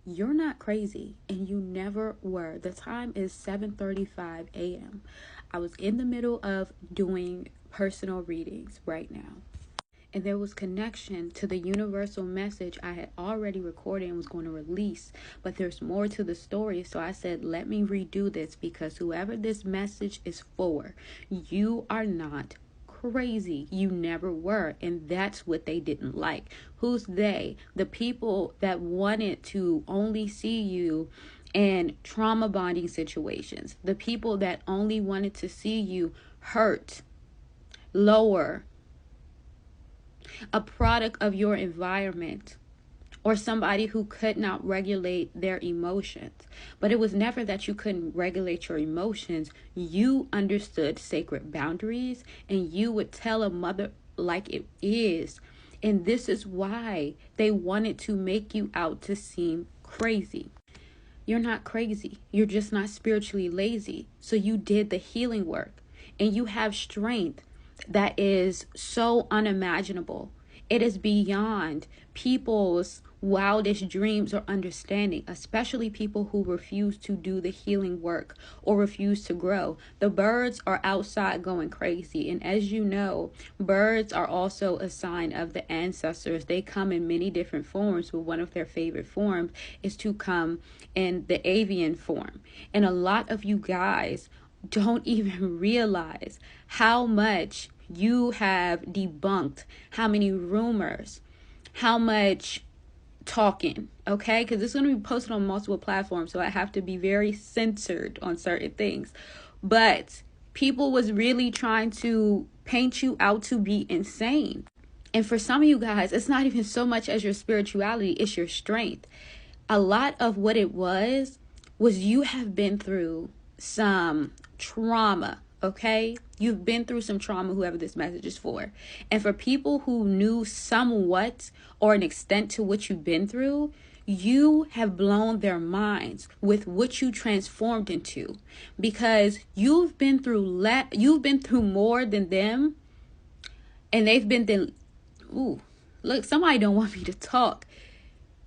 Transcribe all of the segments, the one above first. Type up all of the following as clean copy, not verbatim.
You're not crazy, and you never were. The time is 7:35 a.m. I was in the middle of doing personal readings right now, and there was connection to the universal message I had already recorded and was going to release, but there's more to the story. So I said, let me redo this, because whoever this message is for, you are not crazy. You never were. And that's what they didn't like. Who's they? The people that wanted to only see you in trauma bonding situations, the people that only wanted to see you hurt, lower, a product of your environment, or somebody who could not regulate their emotions. But it was never that you couldn't regulate your emotions. You understood sacred boundaries, and you would tell a mother like it is. And this is why they wanted to make you out to seem crazy. You're not crazy. You're just not spiritually lazy. So you did the healing work, and you have strength that is so unimaginable. It is beyond people's wildest dreams or understanding, especially people who refuse to do the healing work or refuse to grow. The birds are outside going crazy. And as you know, birds are also a sign of the ancestors. They come in many different forms, but one of their favorite forms is to come in the avian form. And a lot of you guys don't even realize how much you have debunked, how many rumors, how much talking, okay? Because it's going to be posted on multiple platforms, so I have to be very censored on certain things. But people was really trying to paint you out to be insane. And for some of you guys, it's not even so much as your spirituality, it's your strength. A lot of what it was you have been through some trauma, okay? You've been through some trauma, whoever this message is for. And for people who knew somewhat or an extent to what you've been through, you have blown their minds with what you transformed into, because you've been through more than them, and they've been look, somebody don't want me to talk.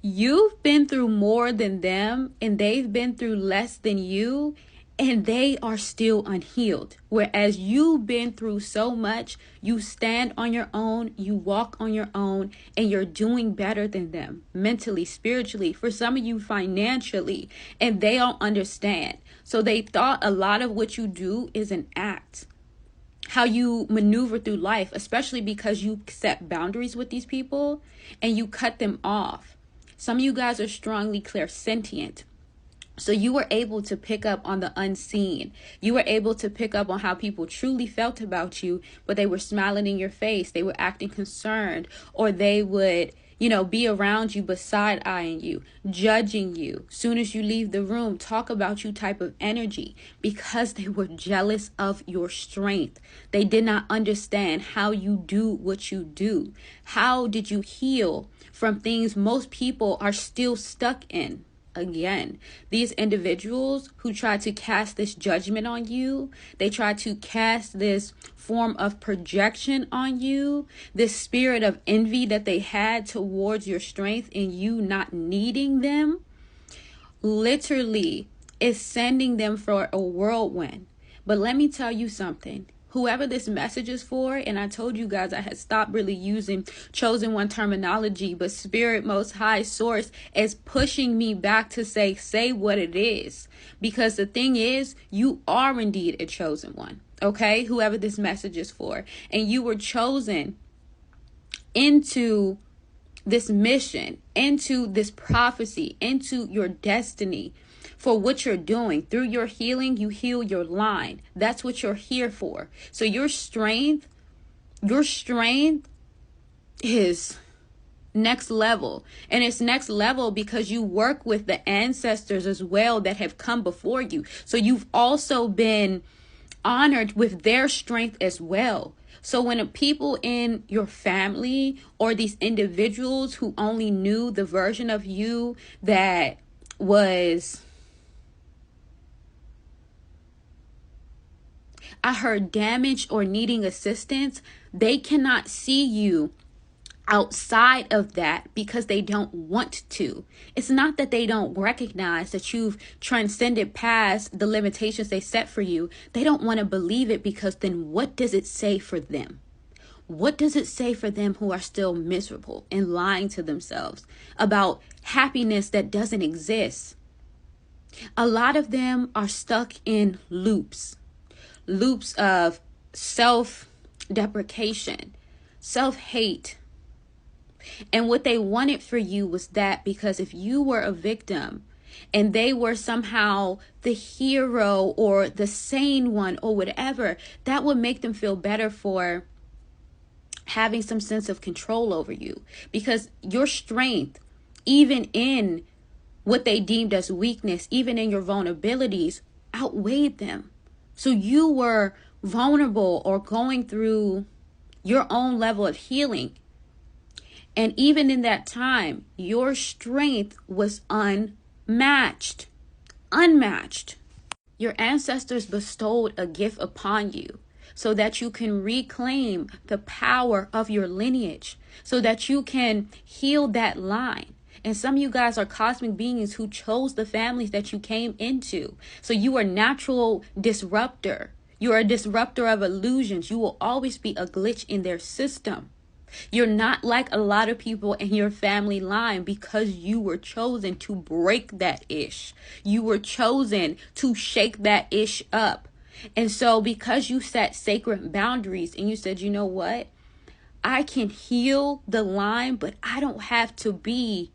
You've been through more than them, and they've been through less than you, and they are still unhealed. Whereas you've been through so much, you stand on your own, you walk on your own, and you're doing better than them mentally, spiritually, for some of you financially, and they don't understand. So they thought a lot of what you do is an act. How you maneuver through life, especially because you set boundaries with these people and you cut them off. Some of you guys are strongly clairsentient. So you were able to pick up on the unseen. You were able to pick up on how people truly felt about you, but they were smiling in your face. They were acting concerned, or they would, be around you but side-eyeing you, judging you. Soon as you leave the room, talk about you type of energy, because they were jealous of your strength. They did not understand how you do what you do. How did you heal from things most people are still stuck in? Again, these individuals who try to cast this judgment on you, they try to cast this form of projection on you, this spirit of envy that they had towards your strength and you not needing them, literally is sending them for a whirlwind. But let me tell you something. Whoever this message is for, and I told you guys I had stopped really using chosen one terminology, but Spirit, Most High, Source is pushing me back to say what it is. Because the thing is, you are indeed a chosen one, okay? Whoever this message is for. And you were chosen into this mission, into this prophecy, into your destiny. For what you're doing through your healing, you heal your line. That's what you're here for. So your strength is next level. And it's next level because you work with the ancestors as well that have come before you. So you've also been honored with their strength as well. So when people in your family or these individuals who only knew the version of you that was, I heard, damaged or needing assistance, they cannot see you outside of that because they don't want to. It's not that they don't recognize that you've transcended past the limitations they set for you. They don't want to believe it because then what does it say for them? What does it say for them who are still miserable and lying to themselves about happiness that doesn't exist? A lot of them are stuck in loops of self-deprecation, self-hate. And what they wanted for you was that, because if you were a victim and they were somehow the hero or the sane one or whatever, that would make them feel better for having some sense of control over you, because your strength, even in what they deemed as weakness, even in your vulnerabilities, outweighed them. So you were vulnerable or going through your own level of healing. And even in that time, your strength was unmatched. Your ancestors bestowed a gift upon you so that you can reclaim the power of your lineage, so that you can heal that line. And some of you guys are cosmic beings who chose the families that you came into. So you are natural disruptor. You are a disruptor of illusions. You will always be a glitch in their system. You're not like a lot of people in your family line because you were chosen to break that ish. You were chosen to shake that ish up. And so because you set sacred boundaries and you said, you know what? I can heal the line, but I don't have to be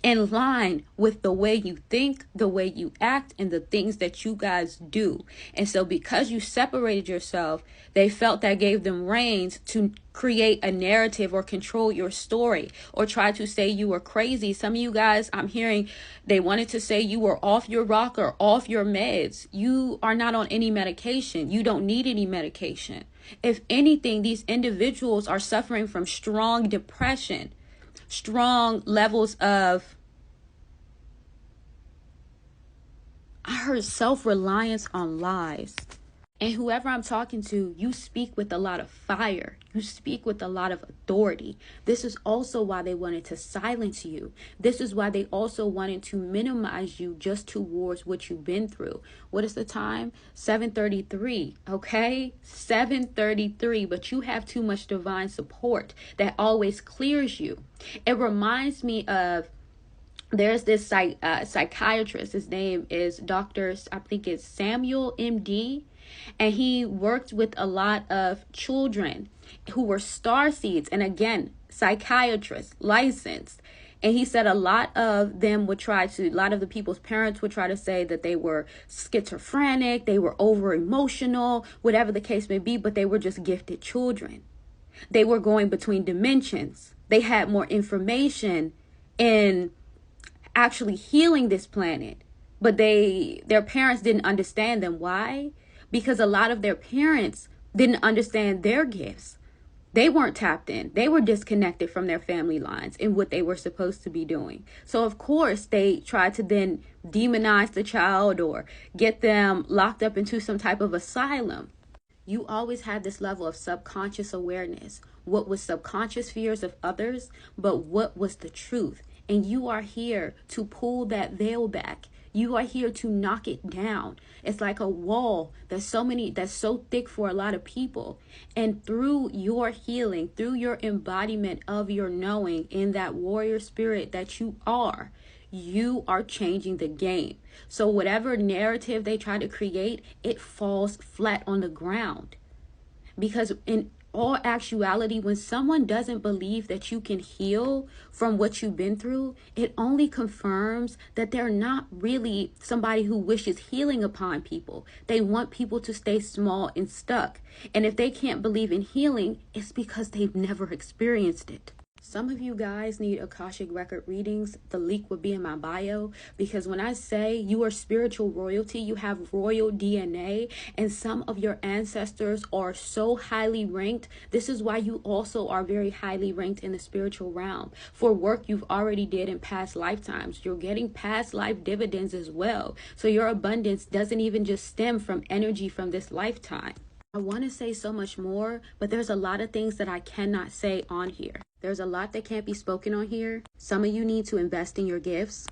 in line with the way you think, the way you act, and the things that you guys do. And so because you separated yourself, they felt that gave them reins to create a narrative or control your story or try to say you were crazy. Some of you guys, I'm hearing they wanted to say you were off your rocker, off your meds. You are not on any medication. You don't need any medication. If anything, these individuals are suffering from strong depression, strong levels of, I heard, self-reliance on lies. And whoever I'm talking to, you speak with a lot of fire. You speak with a lot of authority. This is also why they wanted to silence you. This is why they also wanted to minimize you just towards what you've been through. What is the time? 7:33. Okay? 7:33. But you have too much divine support that always clears you. It reminds me of, there's this psychiatrist. His name is Dr. I think it's Samuel, MD. And he worked with a lot of children who were starseeds. And again, psychiatrists, licensed. And he said a lot of the people's parents would try to say that they were schizophrenic, they were over emotional, whatever the case may be, but they were just gifted children. They were going between dimensions. They had more information in actually healing this planet, but their parents didn't understand them. Why? Because a lot of their parents didn't understand their gifts. They weren't tapped in. They were disconnected from their family lines and what they were supposed to be doing. So of course they tried to then demonize the child or get them locked up into some type of asylum. You always had this level of subconscious awareness. What was subconscious fears of others, but what was the truth? And you are here to pull that veil back. You are here to knock it down. It's like a wall that's so thick for a lot of people. And through your healing, through your embodiment of your knowing in that warrior spirit that you are changing the game. So whatever narrative they try to create, it falls flat on the ground. Because in all actuality, when someone doesn't believe that you can heal from what you've been through, it only confirms that they're not really somebody who wishes healing upon people. They want people to stay small and stuck. And if they can't believe in healing, it's because they've never experienced it. Some of you guys need Akashic record readings. The link will be in my bio, because when I say you are spiritual royalty, you have royal DNA, and some of your ancestors are so highly ranked. This is why you also are very highly ranked in the spiritual realm for work you've already did in past lifetimes. You're getting past life dividends as well. So your abundance doesn't even just stem from energy from this lifetime. I want to say so much more, but there's a lot of things that I cannot say on here. There's a lot that can't be spoken on here. Some of you need to invest in your gifts.